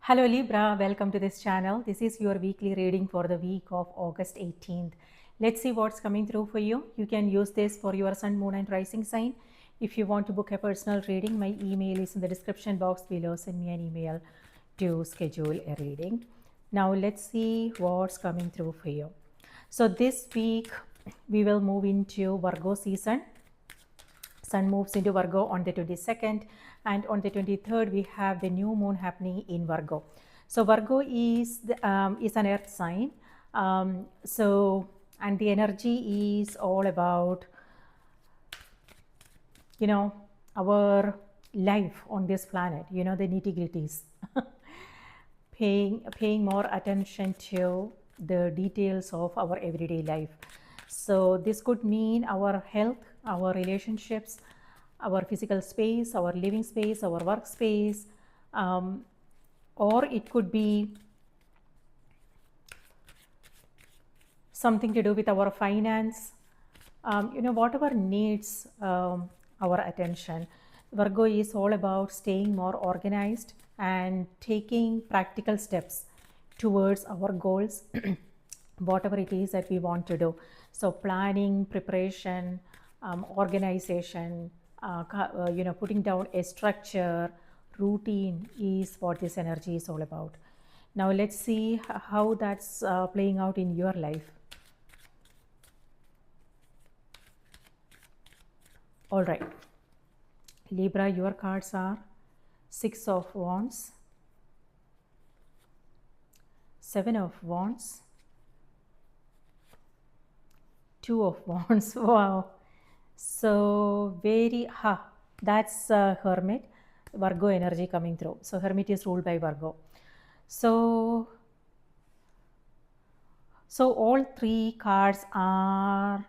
Hello Libra, welcome to this channel. This is your weekly reading for the week of August 18th. Let's see what's coming through for you. You can use this for your sun, moon and rising sign. If you want to book a personal reading, my email is in the description box below. Send me an email to schedule a reading. Now let's see what's coming through for you. So this week we will move into Virgo season. Sun moves into Virgo on the 22nd, and on the 23rd we have the new moon happening in Virgo. So Virgo is an earth sign. And the energy is all about our life on this planet. The nitty-gritties. paying more attention to the details of our everyday life. So this could mean our health, our relationships, our physical space, our living space, our workspace, or it could be something to do with our finance, whatever needs our attention. Virgo is all about staying more organized and taking practical steps towards our goals, whatever it is that we want to do. So planning, preparation, organization, putting down a structure, routine is what this energy is all about. Now let's see how that's playing out in your life. All right, Libra, your cards are Six of Wands, Seven of Wands, Two of Wands. Wow. So that's Hermit, Virgo energy coming through. So Hermit is ruled by Virgo. So all three cards are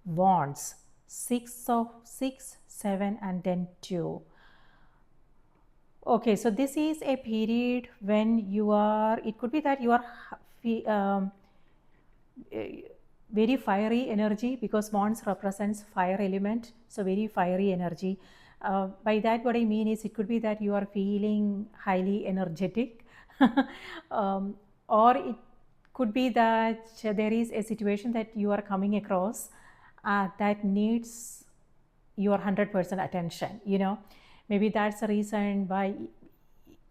Wands. 6 of 6, 7 and then 2. Okay, so this is a period when it could be that you are very fiery energy, because Wands represents fire element, so very fiery energy. By that, what I mean is it could be that you are feeling highly energetic, or it could be that there is a situation that you are coming across that needs your 100% attention. Maybe that's the reason why.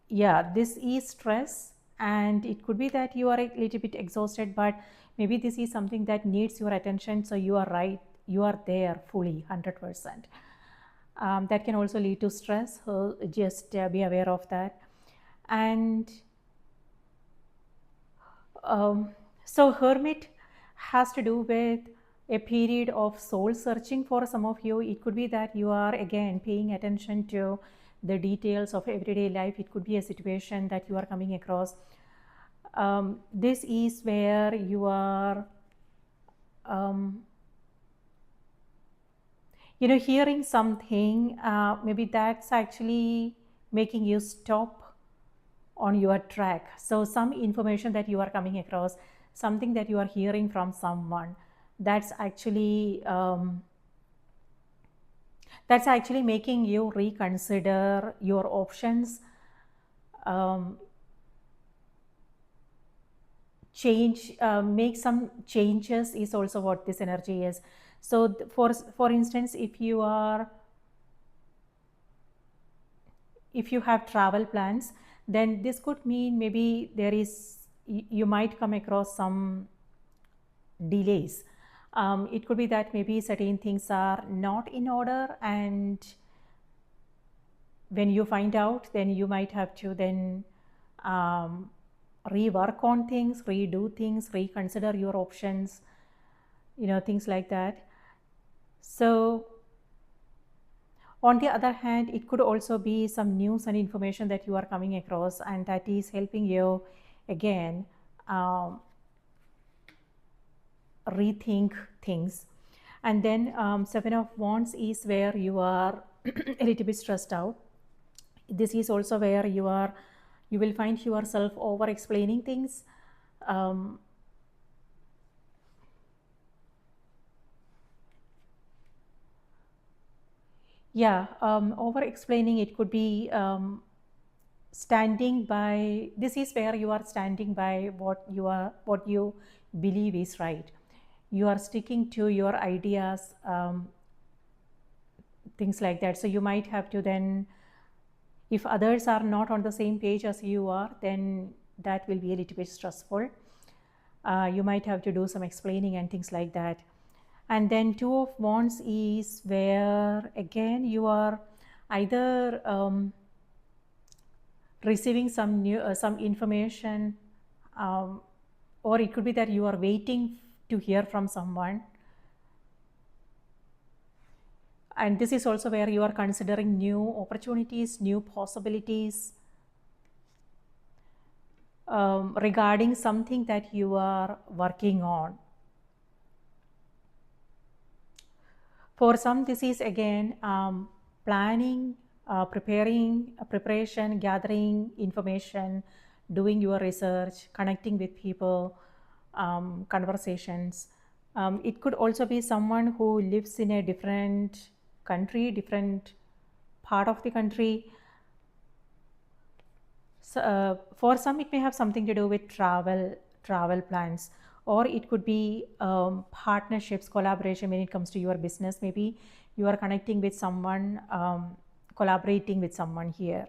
Yeah, this is stress, and it could be that you are a little bit exhausted, but maybe this is something that needs your attention. So you are right, you are there fully 100%. That can also lead to stress, so just be aware of that. And so Hermit has to do with a period of soul searching for some of you. It could be that you are again paying attention to the details of everyday life. It could be a situation that you are coming across. This is where you are hearing something, maybe that's actually making you stop on your track. So some information that you are coming across, something that you are hearing from someone, that's actually making you reconsider your options, make some changes is also what this energy is. So for instance, if you have travel plans, then this could mean maybe you might come across some delays. It could be that maybe certain things are not in order, and when you find out, then you might have to then rework on things, redo things, reconsider your options, things like that. So on the other hand, it could also be some news and information that you are coming across, and that is helping you again rethink things. And then Seven of Wands is where you are a little bit stressed out. This is also where you will find yourself over explaining things. Over explaining, it could be standing by, this is where you are standing by what you believe is right. You are sticking to your ideas, things like that. So you might have to then, if others are not on the same page as you are, then that will be a little bit stressful. You might have to do some explaining and things like that. And then Two of Wands is where again you are either receiving some new some information, or it could be that you are waiting to hear from someone. And this is also where you are considering new opportunities, new possibilities, regarding something that you are working on. For some, this is again planning, preparation, gathering information, doing your research, connecting with people, conversations. It could also be someone who lives in a different country, different part of the country. So, for some, it may have something to do with travel plans, or it could be partnerships, collaboration when it comes to your business. Maybe you are connecting with someone, collaborating with someone here.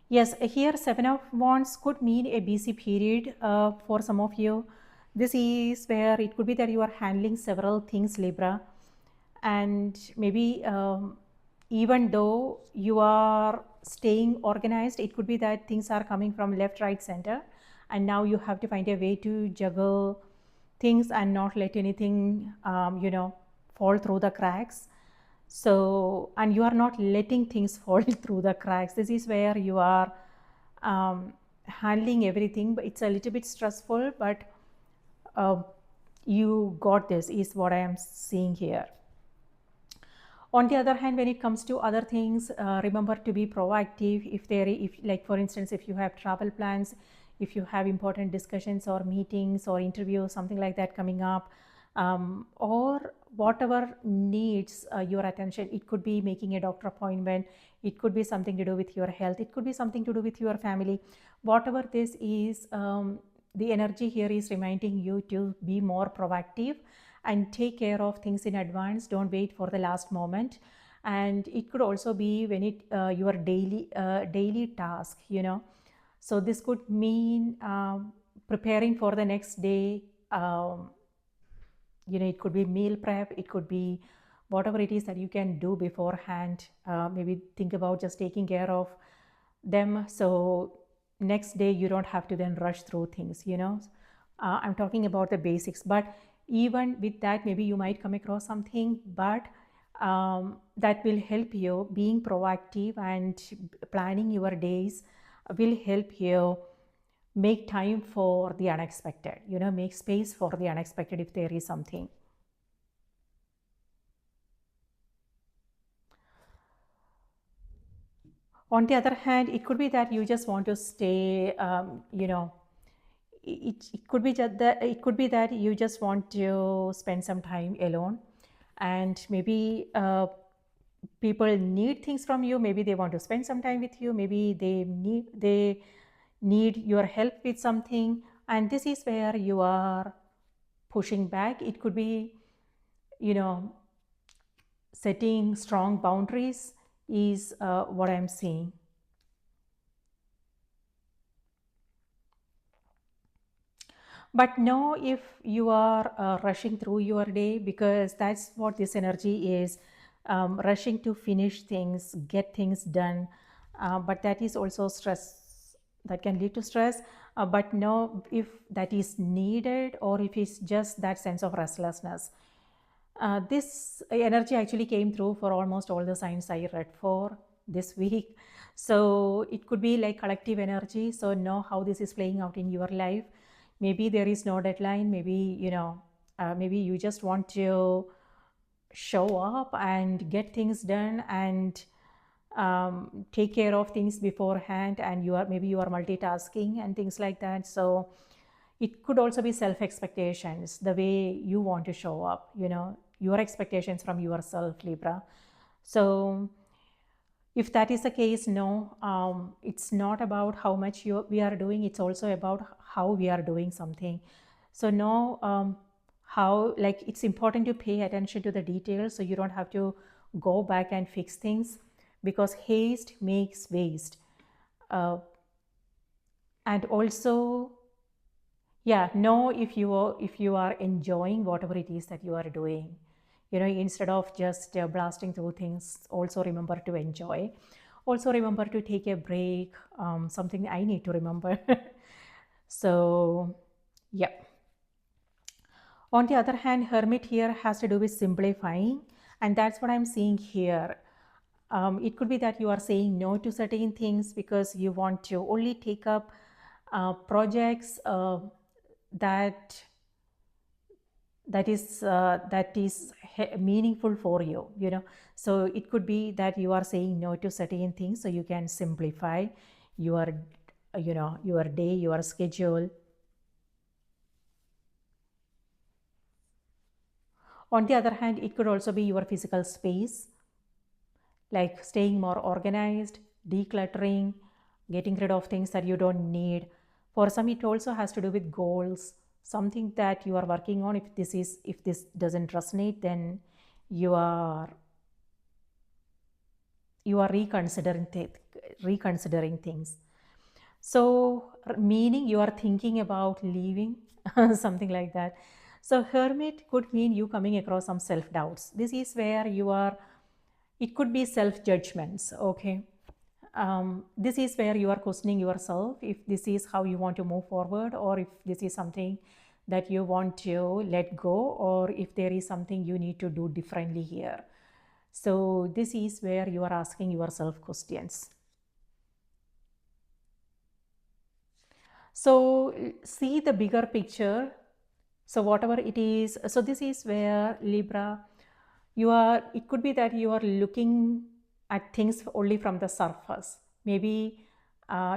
Yes, here Seven of Wands could mean a busy period for some of you. This is where it could be that you are handling several things, Libra, and maybe even though you are staying organized, it could be that things are coming from left, right, center, and now you have to find a way to juggle things and not let anything fall through the cracks. So, and you are not letting things fall through the cracks. This is where you are handling everything, but it's a little bit stressful, but you got this, is what I am seeing here. On the other hand, when it comes to other things, remember to be proactive. If like for instance, if you have travel plans, if you have important discussions or meetings or interviews, something like that coming up, or whatever needs your attention. It could be making a doctor appointment, it could be something to do with your health, it could be something to do with your family. Whatever this is, the energy here is reminding you to be more proactive and take care of things in advance. Don't wait for the last moment. And it could also be when it your daily task, so this could mean preparing for the next day. It could be meal prep, it could be whatever it is that you can do beforehand. Maybe think about just taking care of them, so next day you don't have to then rush through things. I'm talking about the basics, but even with that, maybe you might come across something, but that will help you. Being proactive and planning your days will help you make time for the unexpected, make space for the unexpected if there is something. On the other hand, it could be that you just want to stay, it could be that you just want to spend some time alone, and maybe people need things from you. Maybe they want to spend some time with you, maybe they need your help with something, and this is where you are pushing back. It could be setting strong boundaries is what I'm seeing. But know if you are rushing through your day, because that's what this energy is, rushing to finish things, get things done. But that is also stress, that can lead to stress. But know if that is needed or if it's just that sense of restlessness. This energy actually came through for almost all the signs I read for this week. So it could be like collective energy. So know how this is playing out in your life. Maybe there is no deadline. Maybe, maybe you just want to show up and get things done and take care of things beforehand. And maybe you are multitasking and things like that. So It could also be self expectations, the way you want to show up, your expectations from yourself, Libra. So if that is the case, no, it's not about how much we are doing, it's also about how we are doing something. So no, how, like, it's important to pay attention to the details so you don't have to go back and fix things, because haste makes waste. And also, yeah, know if you are enjoying whatever it is that you are doing, instead of just blasting through things. Also remember to enjoy, also remember to take a break, something I need to remember. So yeah. On the other hand, hermit here has to do with simplifying, and that's what I'm seeing here. It could be that you are saying no to certain things because you want to only take up projects that is meaningful for you. So it could be that you are saying no to certain things so you can simplify your your day, your schedule. On the other hand, it could also be your physical space, like staying more organized, decluttering, getting rid of things that you don't need. For some, it also has to do with goals, something that you are working on. If this doesn't resonate, then you are reconsidering things. So meaning you are thinking about leaving, something like that. So hermit could mean you coming across some self doubts. This is where you are, it could be self judgments. Okay. This is where you are questioning yourself if this is how you want to move forward, or if this is something that you want to let go, or if there is something you need to do differently here. So this is where you are asking yourself questions. So see the bigger picture. So whatever it is, so this is where Libra, it could be that you are looking at things only from the surface. Maybe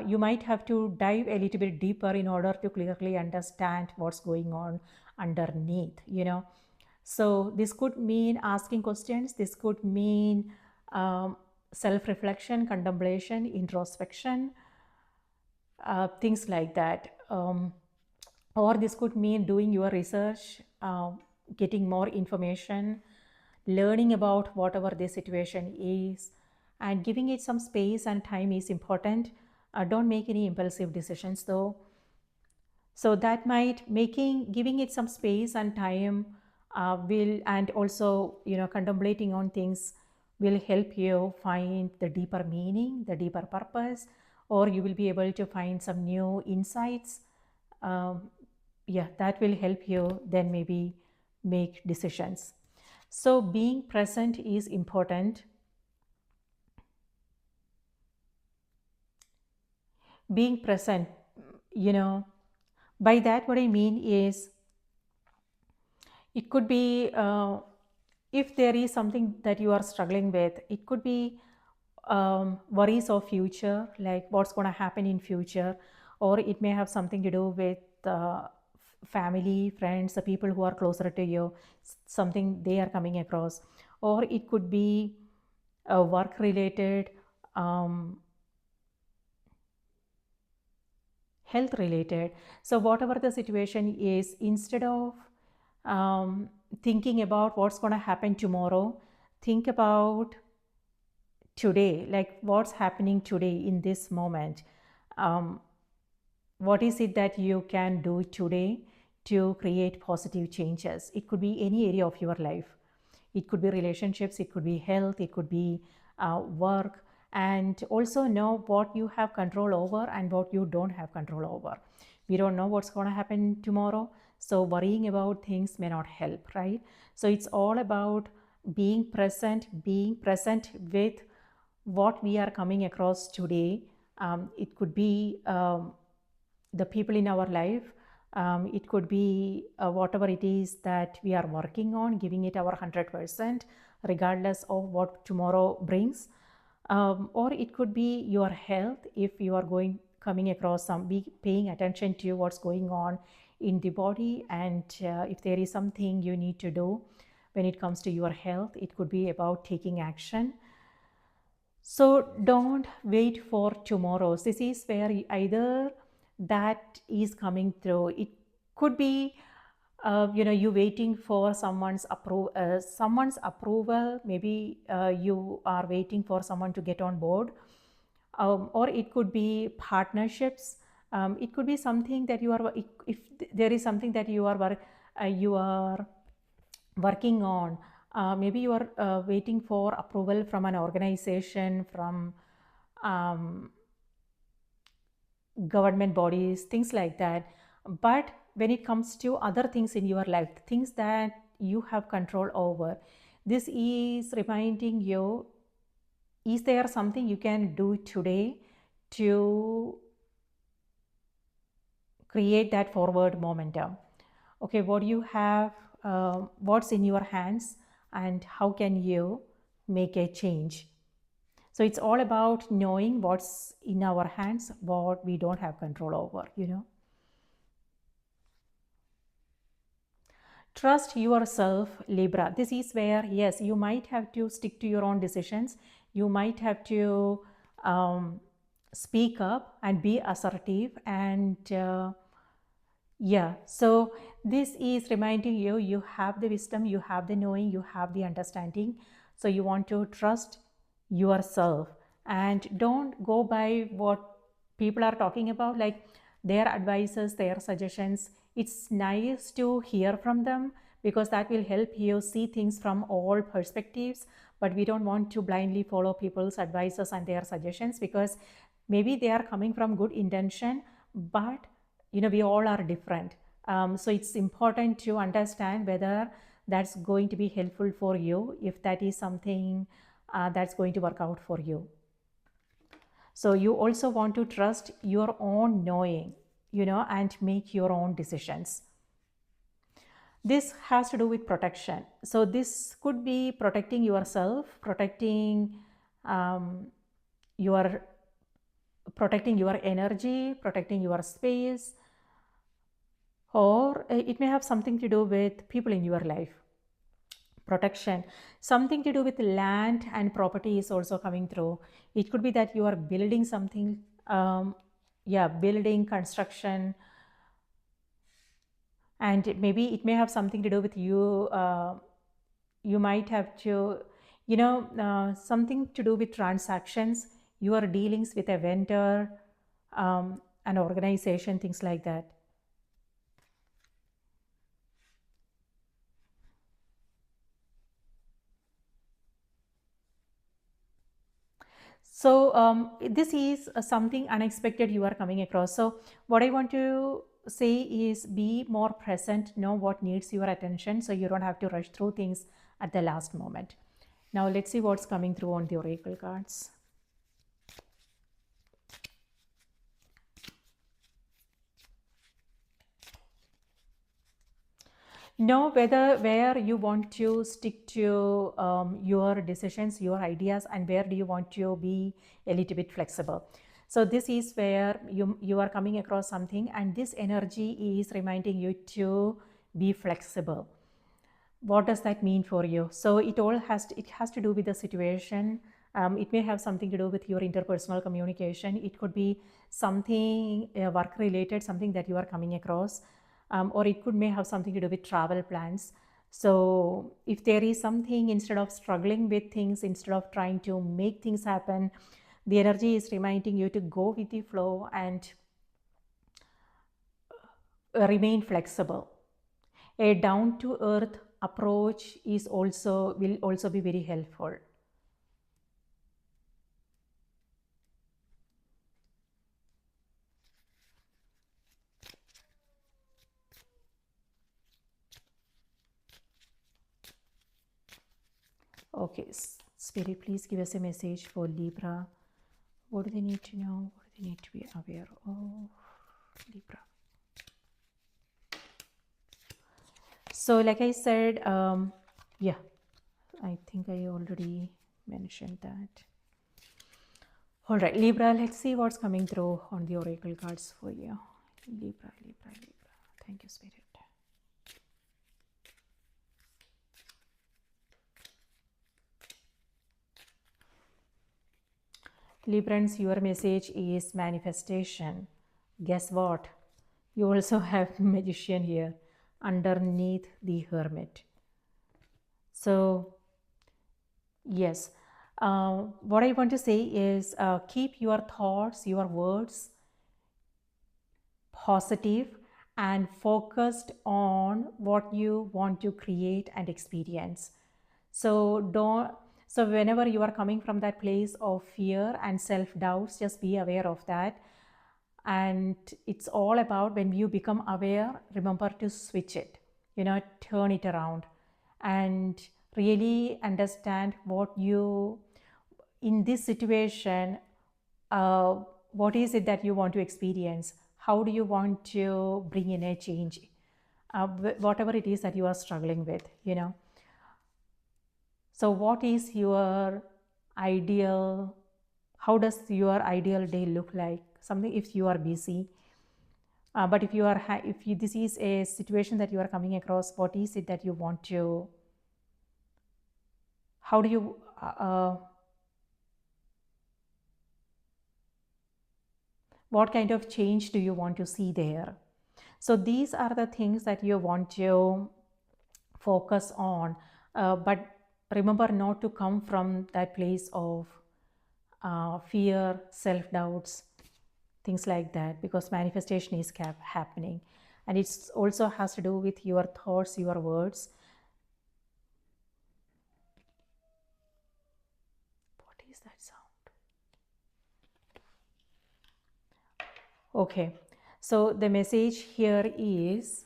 you might have to dive a little bit deeper in order to clearly understand what's going on underneath. So this could mean asking questions. This could mean self-reflection, contemplation, introspection, things like that. Or this could mean doing your research, getting more information, learning about whatever the situation is, and giving it some space and time is important. Don't make any impulsive decisions though. So that might giving it some space and time will, and also contemplating on things will help you find the deeper meaning, the deeper purpose, or you will be able to find some new insights. Yeah, that will help you then maybe make decisions. So being present is important. Being present, by that what I mean is, it could be if there is something that you are struggling with, it could be worries of future, like what's going to happen in future, or it may have something to do with family, friends, the people who are closer to you, something they are coming across, or it could be work related, health related. So whatever the situation is, instead of thinking about what's going to happen tomorrow, think about today, like what's happening today in this moment. What is it that you can do today to create positive changes? It could be any area of your life. It could be relationships, it could be health, it could be work. And also know what you have control over and what you don't have control over. We don't know what's going to happen tomorrow, so worrying about things may not help, right? So it's all about being present with what we are coming across today. It could be the people in our life. It could be whatever it is that we are working on, giving it our 100%, regardless of what tomorrow brings. Or it could be your health. If you are coming across be paying attention to what's going on in the body, and if there is something you need to do when it comes to your health, it could be about taking action. So don't wait for tomorrows. This is where either that is coming through. It could be, you waiting for someone's approval. Maybe you are waiting for someone to get on board, or it could be partnerships. It could be something that you are. If there is something that you are working on, maybe you are waiting for approval from an organization, from government bodies, things like that. But when it comes to other things in your life, things that you have control over, this is reminding you, is there something you can do today to create that forward momentum? Okay, what do you have, what's in your hands, and how can you make a change? So it's all about knowing what's in our hands, what we don't have control over. Trust yourself, Libra. This is where, yes, you might have to stick to your own decisions. You might have to speak up and be assertive, and yeah, so this is reminding you, you have the wisdom, you have the knowing, you have the understanding. So you want to trust yourself and don't go by what people are talking about, like their advices, their suggestions. It's nice to hear from them because that will help you see things from all perspectives. But we don't want to blindly follow people's advices and their suggestions, because maybe they are coming from good intention, but we all are different. So it's important to understand whether that's going to be helpful for you, if that is something that's going to work out for you. So you also want to trust your own knowing, and make your own decisions. This has to do with protection. So this could be protecting yourself, your protecting your energy, protecting your space, or it may have something to do with people in your life. Protection, something to do with land and property is also coming through. It could be that you are building something, building, construction, and maybe it may have something to do with you. You might have to, something to do with transactions, your dealings with a vendor, an organization, things like that. So this is something unexpected you are coming across. So what I want to say is, be more present, know what needs your attention, so you don't have to rush through things at the last moment. Now let's see what's coming through on the oracle cards. Know where you want to stick to your decisions, your ideas, and where do you want to be a little bit flexible. So this is where you are coming across something, and this energy is reminding you to be flexible. What does that mean for you? So it has to do with the situation. It may have something to do with your interpersonal communication. It could be something work related, something that you are coming across, or it may have something to do with travel plans. So if there is something, instead of struggling with things, instead of trying to make things happen, the energy is reminding you to go with the flow and remain flexible. A down to earth approach will also be very helpful. Okay, Spirit, please give us a message for Libra. What do they need to know? What do they need to be aware of? Libra. So like I said, I think I already mentioned that. All right, Libra, let's see what's coming through on the oracle cards for you. Libra. Thank you, Spirit. Librans, your message is manifestation. Guess what? You also have magician here underneath the hermit. So, yes, what I want to say is keep your thoughts, your words positive and focused on what you want to create and experience. So whenever you are coming from that place of fear and self doubts, just be aware of that. And it's all about when you become aware, remember to switch it, turn it around and really understand what you, in this situation, what is it that you want to experience? How do you want to bring in a change? Whatever it is that you are struggling with. So what is your ideal, how does your ideal day look like? Something if you are busy. But if this is a situation that you are coming across, what is it that you want to, how do you, what kind of change do you want to see there? So these are the things that you want to focus on, but remember not to come from that place of fear, self-doubts, things like that, because manifestation is happening, and it also has to do with your thoughts, your words. What is that sound? Okay, so the message here is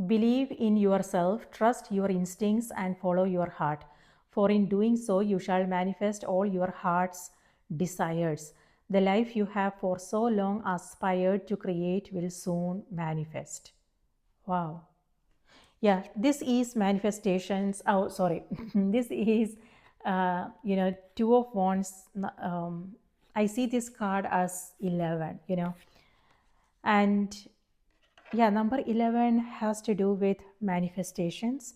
believe in yourself, trust your instincts, and follow your heart. For in doing so, you shall manifest all your heart's desires. The life you have for so long aspired to create will soon manifest. Wow. Yeah, this is manifestations. Oh, sorry. This is, Two of Wands. I see this card as 11, and yeah, number 11 has to do with manifestations.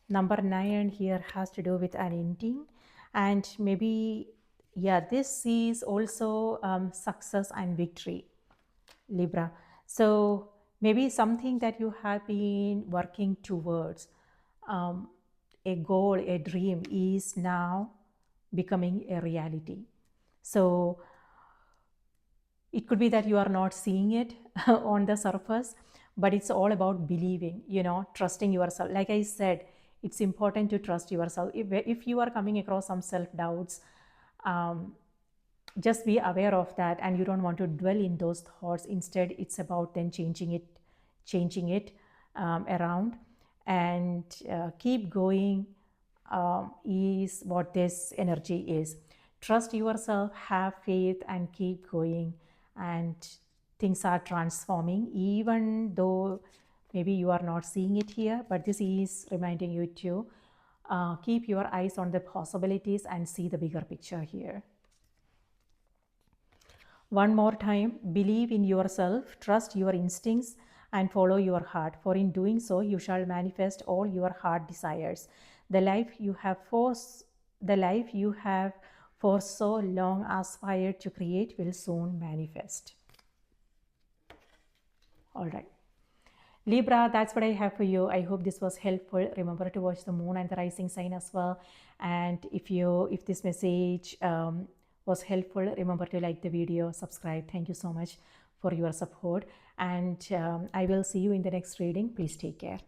Number 9 here has to do with an ending. And maybe, yeah, this is also success and victory, Libra. So maybe something that you have been working towards, a goal, a dream is now becoming a reality. So it could be that you are not seeing it on the surface, but it's all about believing, trusting yourself. Like I said, it's important to trust yourself. If you are coming across some self-doubts, just be aware of that, and you don't want to dwell in those thoughts. Instead, it's about then changing it around, and keep going, is what this energy is. Trust yourself, have faith, and keep going, and things are transforming, even though maybe you are not seeing it here. But this is reminding you to keep your eyes on the possibilities and see the bigger picture here. One more time, believe in yourself, trust your instincts, and follow your heart. For in doing so, you shall manifest all your heart desires. The life you have for so long aspired to create will soon manifest. All right. Libra, that's what I have for you. I hope this was helpful. Remember to watch the moon and the rising sign as well. And if this message was helpful, remember to like the video, subscribe. Thank you so much for your support. And I will see you in the next reading. Please take care.